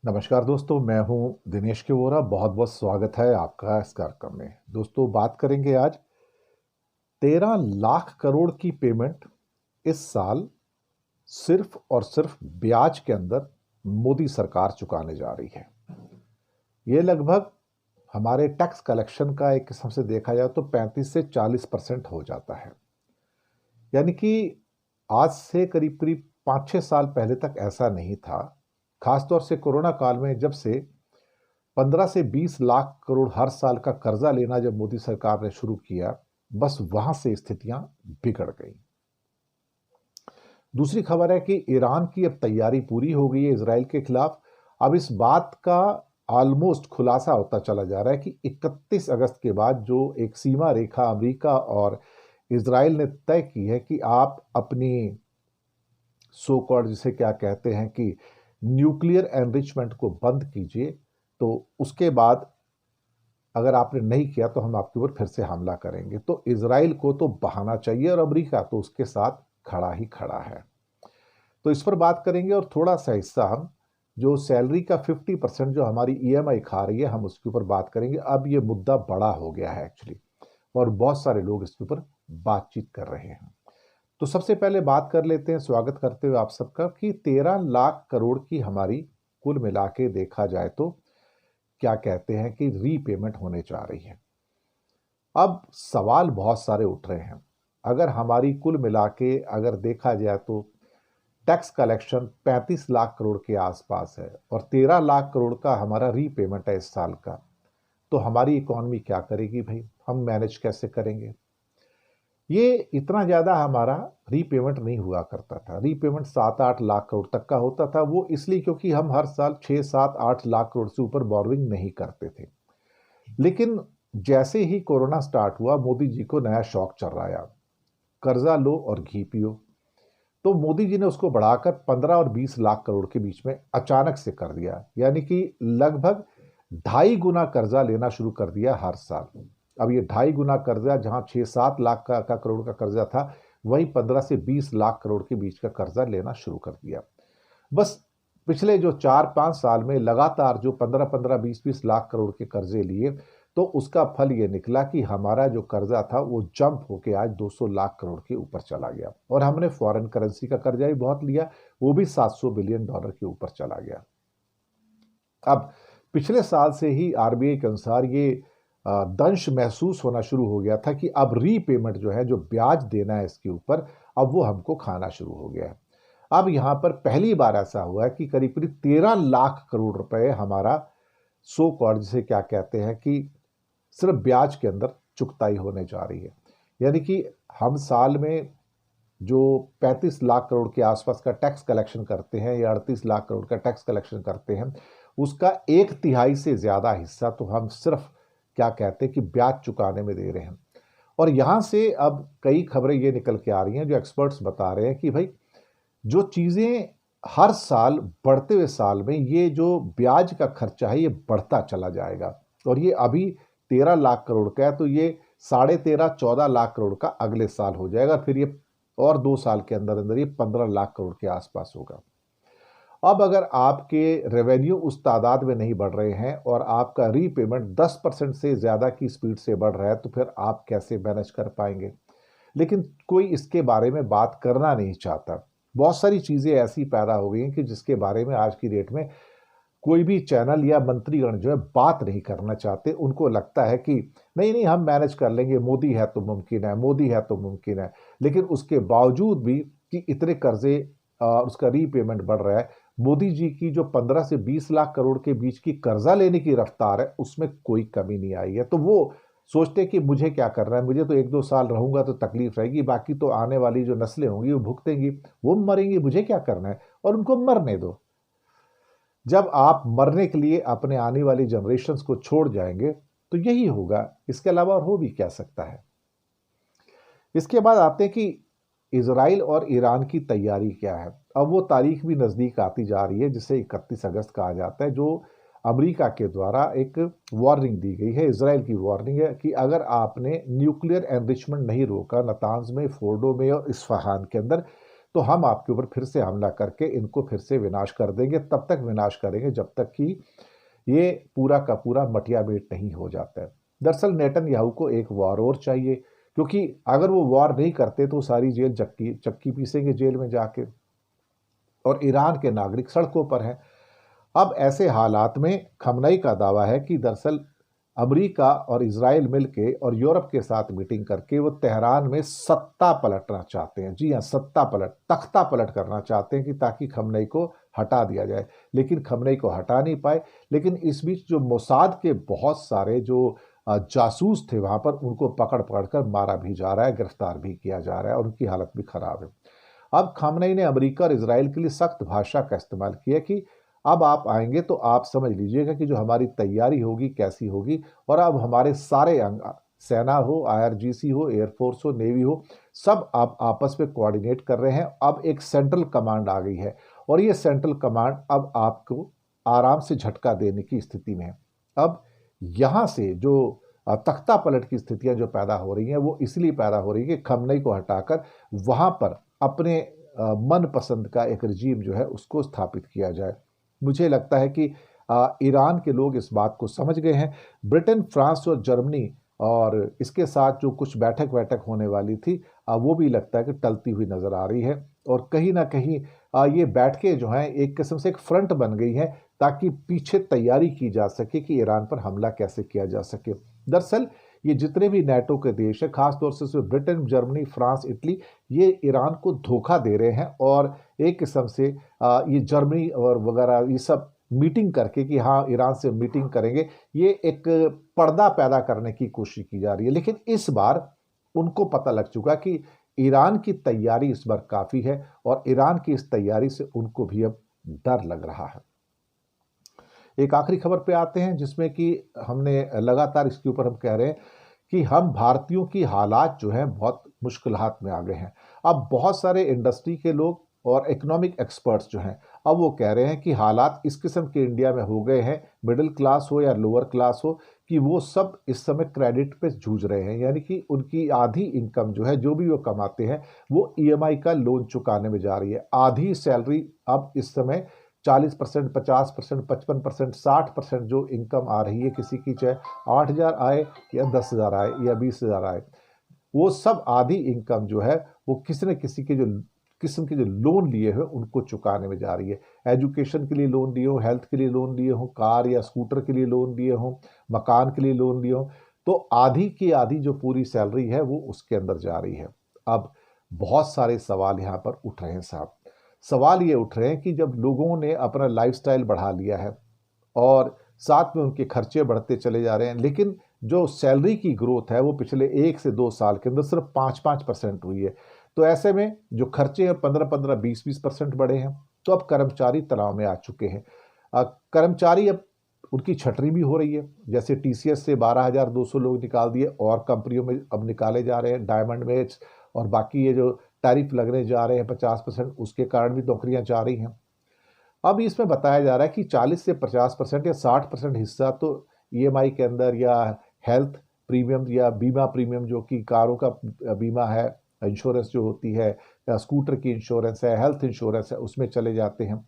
नमस्कार दोस्तों, मैं हूं दिनेश के वोरा। बहुत बहुत स्वागत है आपका इस कार्यक्रम में। दोस्तों, बात करेंगे आज 13 लाख करोड़ की पेमेंट इस साल सिर्फ और सिर्फ ब्याज के अंदर मोदी सरकार चुकाने जा रही है। ये लगभग हमारे टैक्स कलेक्शन का एक किस्म से देखा जाए तो 35 से 40% हो जाता है। यानी कि आज से करीब करीब 5-6 साल पहले तक ऐसा नहीं था। खासतौर से कोरोना काल में जब से 15 से 20 लाख करोड़ हर साल का कर्जा लेना जब मोदी सरकार ने शुरू किया, बस वहां से स्थितियां बिगड़ गई। दूसरी खबर है कि ईरान की अब तैयारी पूरी हो गई है इजराइल के खिलाफ। अब इस बात का ऑलमोस्ट खुलासा होता चला जा रहा है कि 31 अगस्त के बाद जो एक सीमा रेखा अमेरिका और इजराइल ने तय की है कि आप अपनी सो कॉल्ड, जिसे क्या कहते हैं कि न्यूक्लियर एनरिचमेंट को बंद कीजिए, तो उसके बाद अगर आपने नहीं किया तो हम आपके ऊपर फिर से हमला करेंगे। तो इजराइल को तो बहाना चाहिए और अमेरिका तो उसके साथ खड़ा ही खड़ा है। तो इस पर बात करेंगे और थोड़ा सा हिस्सा हम जो सैलरी का 50% जो हमारी ईएमआई खा रही है, हम उसके ऊपर बात करेंगे। अब ये मुद्दा बड़ा हो गया है एक्चुअली, और बहुत सारे लोग इसके ऊपर बातचीत कर रहे हैं। तो सबसे पहले बात कर लेते हैं, स्वागत करते हुए आप सबका, कि 13 लाख करोड़ की हमारी कुल मिला के देखा जाए तो क्या कहते हैं कि रीपेमेंट होने जा रही है। अब सवाल बहुत सारे उठ रहे हैं। अगर हमारी कुल मिला के अगर देखा जाए तो टैक्स कलेक्शन 35 लाख करोड़ के आसपास है और 13 लाख करोड़ का हमारा रीपेमेंट है इस साल का, तो हमारी इकोनॉमी क्या करेगी भाई? हम मैनेज कैसे करेंगे? ये इतना ज़्यादा हमारा रीपेमेंट नहीं हुआ करता था। रीपेमेंट 7-8 लाख करोड़ तक का होता था। वो इसलिए क्योंकि हम हर साल 6-7-8 लाख करोड़ से ऊपर बोरोइंग नहीं करते थे। लेकिन जैसे ही कोरोना स्टार्ट हुआ, मोदी जी को नया शौक चल रहा है, कर्जा लो और घी पियो। तो मोदी जी ने उसको बढ़ाकर 15 और 20 लाख करोड़ के बीच में अचानक से कर दिया। यानी कि लगभग 2.5 गुना कर्जा लेना शुरू कर दिया हर साल। अब ये 2.5 गुना कर्जा, जहां 6-7 लाख का करोड़ का कर्जा था, वही 15 से 20 लाख करोड़ के बीच का कर्जा लेना शुरू कर दिया। बस पिछले जो 4-5 साल में लगातार जो 15-15, 20-20 लाख करोड़ के कर्जे लिए, तो उसका फल ये निकला कि हमारा जो कर्जा था वो जंप होके आज 200 लाख करोड़ के ऊपर चला गया। और हमने फॉरेन करेंसी का कर्जा भी बहुत लिया, वो भी $700 बिलियन के ऊपर चला गया। अब पिछले साल से ही आरबीआई के अनुसार ये दंश महसूस होना शुरू हो गया था कि अब रीपेमेंट जो है, जो ब्याज देना है इसके ऊपर, अब वो हमको खाना शुरू हो गया है। अब यहां पर पहली बार ऐसा हुआ है कि करीब करीब 13 लाख करोड़ रुपए हमारा सो कॉल्ड, जिसे क्या कहते हैं कि सिर्फ ब्याज के अंदर चुकताई होने जा रही है। यानी कि हम साल में जो 35 लाख करोड़ के आसपास का टैक्स कलेक्शन करते हैं या 38 लाख करोड़ का टैक्स कलेक्शन करते हैं, उसका 1/3 से ज्यादा हिस्सा तो हम सिर्फ क्या कहते हैं कि ब्याज चुकाने में दे रहे हैं। और यहां से अब कई खबरें ये निकल के आ रही हैं, जो एक्सपर्ट्स बता रहे हैं कि भाई जो चीजें हर साल बढ़ते हुए साल में ये जो ब्याज का खर्चा है ये बढ़ता चला जाएगा। और ये अभी 13 लाख करोड़ का है, तो ये 13.5-14 लाख करोड़ का अगले साल हो जाएगा। फिर ये और 2 साल के अंदर अंदर ये 15 लाख करोड़ के आसपास होगा। अब अगर आपके रेवेन्यू उस तादाद में नहीं बढ़ रहे हैं और आपका रीपेमेंट 10% से ज्यादा की स्पीड से बढ़ रहा है, तो फिर आप कैसे मैनेज कर पाएंगे? लेकिन कोई इसके बारे में बात करना नहीं चाहता। बहुत सारी चीजें ऐसी पैदा हो गई हैं कि जिसके बारे में आज की डेट में कोई भी चैनल या मंत्रीगण जो है बात नहीं करना चाहते। उनको लगता है कि नहीं नहीं, हम मैनेज कर लेंगे, मोदी है तो मुमकिन है, मोदी है तो मुमकिन है। लेकिन उसके बावजूद भी कि इतने कर्जे, उसका रीपेमेंट बढ़ रहा है, मोदी जी की जो 15 से 20 लाख करोड़ के बीच की कर्जा लेने की रफ्तार है, उसमें कोई कमी नहीं आई है। तो वो सोचते कि मुझे क्या करना है, मुझे तो 1-2 साल रहूंगा तो तकलीफ रहेगी, बाकी तो आने वाली जो नस्लें होंगी वो भुगतेंगी, वो मरेंगी, मुझे क्या करना है, और उनको मरने दो। जब आप मरने के लिए अपने आने वाली जनरेशन्स को छोड़ जाएंगे तो यही होगा, इसके अलावा और हो भी क्या सकता है। इसके बाद आते हैं कि इजराइल और ईरान की तैयारी क्या है। अब वो तारीख भी नज़दीक आती जा रही है जिसे 31 अगस्त कहा जाता है, जो अमेरिका के द्वारा एक वार्निंग दी गई है। इजराइल की वार्निंग है कि अगर आपने न्यूक्लियर एनरिचमेंट नहीं रोका नातांज में, फोर्डो में और इस्फहान के अंदर, तो हम आपके ऊपर फिर से हमला करके इनको फिर से विनाश कर देंगे। तब तक विनाश करेंगे जब तक कि ये पूरा का पूरा मटिया मेट नहीं हो जाता है। दरअसल नेतन्याहू को एक वॉर और चाहिए, क्योंकि अगर वो वॉर नहीं करते तो सारी जेल चक्की चक्की पीसेंगे जेल में जाके, और ईरान के नागरिक सड़कों पर हैं। अब ऐसे हालात में खमनई का दावा है कि दरअसल अमेरिका और इजराइल मिलके और यूरोप के साथ मीटिंग करके वो तेहरान में सत्ता पलटना चाहते हैं। जी हाँ, सत्ता पलट, तख्ता पलट करना चाहते हैं कि ताकि खमनई को हटा दिया जाए। लेकिन खमनई को हटा नहीं पाए। लेकिन इस बीच जो मोसाद के बहुत सारे जो जासूस थे वहां पर, उनको पकड़ पकड़ कर मारा भी जा रहा है, गिरफ्तार भी किया जा रहा है, और उनकी हालत भी खराब है। अब खामनेई ने अमेरिका और इजराइल के लिए सख्त भाषा का इस्तेमाल किया कि अब आप आएंगे तो आप समझ लीजिएगा कि जो हमारी तैयारी होगी कैसी होगी, और अब हमारे सारे अंग, सेना हो, आईआरजीसी हो, एयरफोर्स हो, नेवी हो, सब आप आपस में कोऑर्डिनेट कर रहे हैं। अब एक सेंट्रल कमांड आ गई है, और ये सेंट्रल कमांड अब आपको आराम से झटका देने की स्थिति में है। अब यहां से जो तख्ता पलट की स्थितियां जो पैदा हो रही हैं, वो इसलिए पैदा हो रही है कि खमनई को हटाकर वहां पर अपने मन पसंद का एक रजीम जो है उसको स्थापित किया जाए। मुझे लगता है कि ईरान के लोग इस बात को समझ गए हैं। ब्रिटेन, फ्रांस और जर्मनी और इसके साथ जो कुछ बैठक वैठक होने वाली थी, वो भी लगता है कि टलती हुई नजर आ रही है। और कहीं ना कहीं ये बैठकें जो हैं एक किस्म से एक फ्रंट बन गई हैं, ताकि पीछे तैयारी की जा सके कि ईरान पर हमला कैसे किया जा सके। दरअसल ये जितने भी नाटो के देश हैं, खासतौर से ब्रिटेन, जर्मनी, फ्रांस, इटली, ये ईरान को धोखा दे रहे हैं। और एक किस्म से ये जर्मनी और वगैरह ये सब मीटिंग करके कि हाँ ईरान से मीटिंग करेंगे, ये एक पर्दा पैदा करने की कोशिश की जा रही है। लेकिन इस बार उनको पता लग चुका कि ईरान की तैयारी इस बार काफी है, और ईरान की इस तैयारी से उनको भी अब डर लग रहा है। एक आखिरी खबर पे आते हैं, जिसमें कि हमने लगातार इसके ऊपर हम कह रहे हैं कि हम भारतीयों की हालात जो हैं बहुत मुश्किलात में आ गए हैं। अब बहुत सारे इंडस्ट्री के लोग और इकोनॉमिक एक्सपर्ट्स जो हैं, अब वो कह रहे हैं कि हालात इस किस्म के इंडिया में हो गए हैं, मिडिल क्लास हो या लोअर क्लास हो, कि वो सब इस समय क्रेडिट पे जूझ रहे हैं। यानी कि उनकी आधी इनकम जो है, जो भी वो कमाते हैं, वो ईएमआई का लोन चुकाने में जा रही है। आधी सैलरी अब इस समय 40%, 50%, 55%, 60% जो इनकम आ रही है किसी की, चाहे 8,000 आए या 10,000 आए या 20,000 आए, वो सब आधी इनकम जो है वो किसी न किसी के जो किस्म के जो लोन लिए हुए उनको चुकाने में जा रही है। एजुकेशन के लिए लोन लिए हो, हेल्थ के लिए लोन लिए हो, कार या स्कूटर के लिए लोन लिए हो, मकान के लिए लोन लिए हो, तो आधी की आधी जो पूरी सैलरी है वो उसके अंदर जा रही है। अब बहुत सारे सवाल यहाँ पर उठ रहे हैं साहब। सवाल ये उठ रहे हैं कि जब लोगों ने अपना लाइफस्टाइल बढ़ा लिया है और साथ में उनके खर्चे बढ़ते चले जा रहे हैं, लेकिन जो सैलरी की ग्रोथ है वो पिछले 1 से 2 साल के अंदर सिर्फ 5-5% हुई है। तो ऐसे में जो खर्चे हैं 15-15, 20-20% बढ़े हैं। तो अब कर्मचारी तनाव में आ चुके हैं। कर्मचारी अब उनकी छटनी भी हो रही है। जैसे टीसीएस से 12,200 लोग निकाल दिए, और कंपनियों में अब निकाले जा रहे हैं, डायमंड में और बाकी ये जो टैरिफ लगने जा रहे हैं 50%, उसके कारण भी नौकरियां जा रही हैं। अब इसमें बताया जा रहा है कि 40 से 50% या 60% हिस्सा तो ईएमआई के अंदर, या हेल्थ प्रीमियम या बीमा प्रीमियम, जो कि कारों का बीमा है, इंश्योरेंस जो होती है, या स्कूटर की इंश्योरेंस है, हेल्थ इंश्योरेंस है, उसमें चले जाते हैं।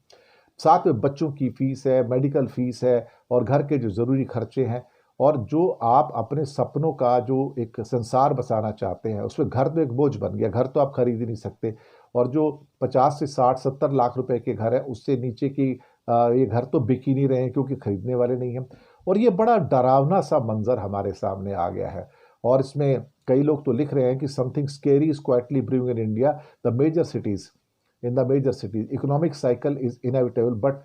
साथ में बच्चों की फीस है, मेडिकल फीस है, और घर के जो ज़रूरी खर्चे हैं, और जो आप अपने सपनों का जो एक संसार बसाना चाहते हैं, उसमें घर तो एक बोझ बन गया। घर तो आप खरीद ही नहीं सकते, और जो 50 से 60-70 लाख रुपए के घर है, उससे नीचे की ये घर तो बिक ही नहीं रहे हैं, क्योंकि खरीदने वाले नहीं हैं। और ये बड़ा डरावना सा मंजर हमारे सामने आ गया है। और इसमें कई लोग तो लिख रहे हैं कि something scary is quietly brewing in India, the major cities in the major cities economic cycle is inevitable, but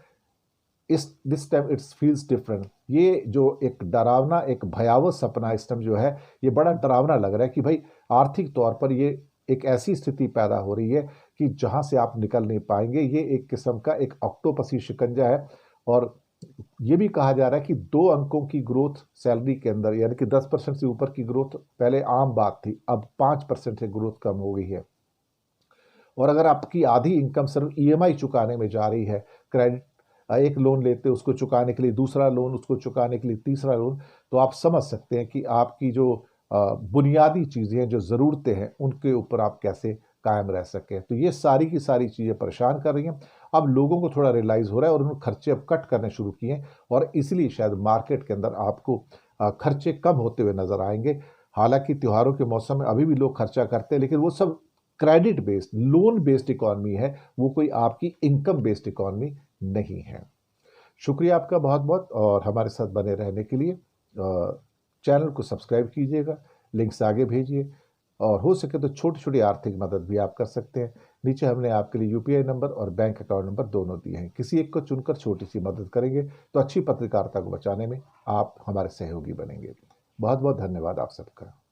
is this time it's feels different. ये जो एक डरावना, एक भयावह सपना इस टाइम जो है, ये बड़ा डरावना लग रहा है कि भाई आर्थिक तौर पर ये एक ऐसी स्थिति पैदा हो रही है कि जहां से आप निकल नहीं पाएंगे। ये एक किस्म का एक ऑक्टोपसी शिकंजा है। और ये भी कहा जा रहा है कि 2 अंकों की ग्रोथ सैलरी के अंदर, यानी कि 10% से ऊपर की ग्रोथ पहले आम बात थी, अब 5% से ग्रोथ कम हो गई है। और अगर आपकी आधी इनकम सिर्फ ईएमआई चुकाने में जा रही है, क्रेडिट, एक लोन लेते उसको चुकाने के लिए दूसरा लोन, उसको चुकाने के लिए तीसरा लोन, तो आप समझ सकते हैं कि आपकी जो बुनियादी चीज़ें हैं, जो ज़रूरतें हैं, उनके ऊपर आप कैसे कायम रह सके। तो ये सारी की सारी चीज़ें परेशान कर रही हैं। अब लोगों को थोड़ा रियलाइज़ हो रहा है और उन्होंने खर्चे अब कट करने शुरू किए हैं और इसलिए शायद मार्केट के अंदर आपको खर्चे कम होते हुए नज़र आएंगे। हालांकि त्योहारों के मौसम में अभी भी लोग खर्चा करते हैं, लेकिन वो सब credit based, loan based economy है, वो कोई आपकी इनकम बेस्ड इकॉनमी नहीं है। शुक्रिया आपका बहुत बहुत, और हमारे साथ बने रहने के लिए। चैनल को सब्सक्राइब कीजिएगा, लिंक्स आगे भेजिए, और हो सके तो छोटी छोटी आर्थिक मदद भी आप कर सकते हैं। नीचे हमने आपके लिए यूपीआई नंबर और बैंक अकाउंट नंबर दोनों दिए हैं। किसी एक को चुनकर छोटी सी मदद करेंगे तो अच्छी पत्रकारिता को बचाने में आप हमारे सहयोगी बनेंगे। बहुत बहुत धन्यवाद आप सबका।